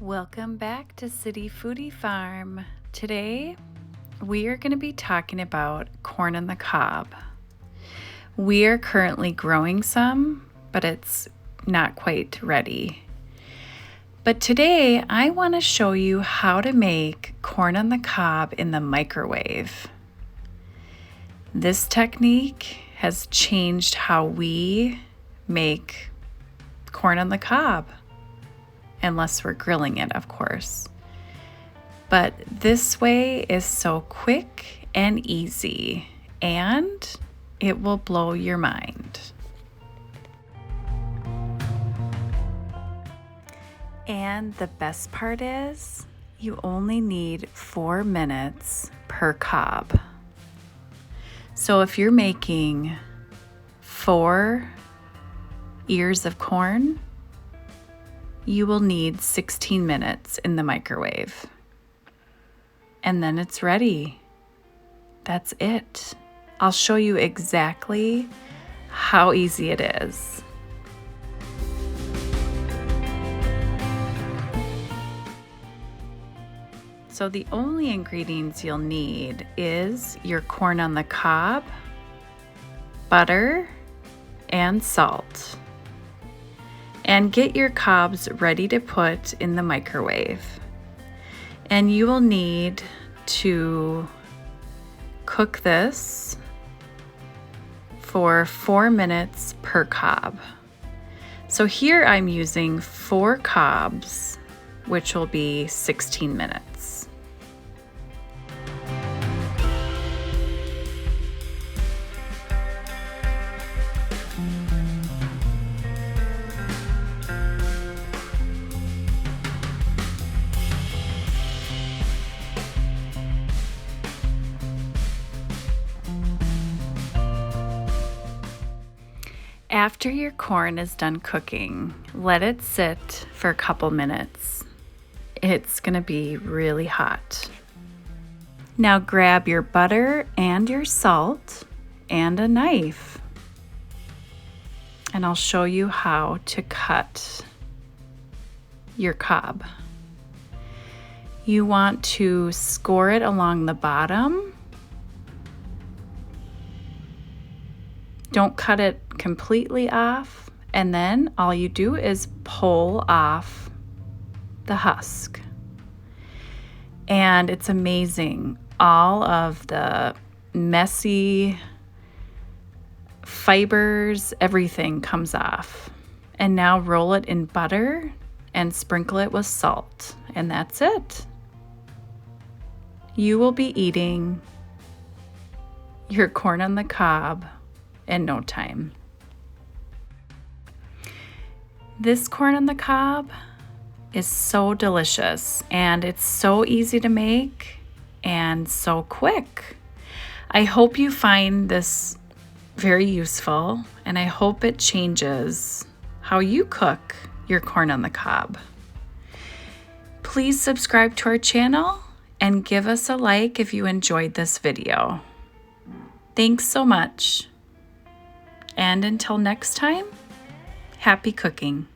Welcome back to City Foodie Farm. Today we are going to be talking about corn on the cob. We are currently growing some, but it's not quite ready. But today I want to show you how to make corn on the cob in the microwave. This technique has changed how we make corn on the cob. Unless we're grilling it, of course. But this way is so quick and easy, and it will blow your mind. And the best part is, you only need 4 minutes per cob. So if you're making 4 ears of corn, you will need 16 minutes in the microwave. And then it's ready. That's it. I'll show you exactly how easy it is. So the only ingredients you'll need is your corn on the cob, butter, and salt. And get your cobs ready to put in the microwave. And you will need to cook this for 4 minutes per cob. So here I'm using 4 cobs, which will be 16 minutes. After your corn is done cooking, let it sit for a couple minutes. It's gonna be really hot. Now grab your butter and your salt and a knife. And I'll show you how to cut your cob. You want to score it along the bottom. Don't cut it completely off, and then all you do is pull off the husk. And it's amazing. All of the messy fibers, everything comes off. And now roll it in butter and sprinkle it with salt, and that's it. You will be eating your corn on the cob in no time. This corn on the cob is so delicious, and it's so easy to make and so quick. I hope you find this very useful, and I hope it changes how you cook your corn on the cob. Please subscribe to our channel and give us a like if you enjoyed this video. Thanks so much. And until next time, happy cooking.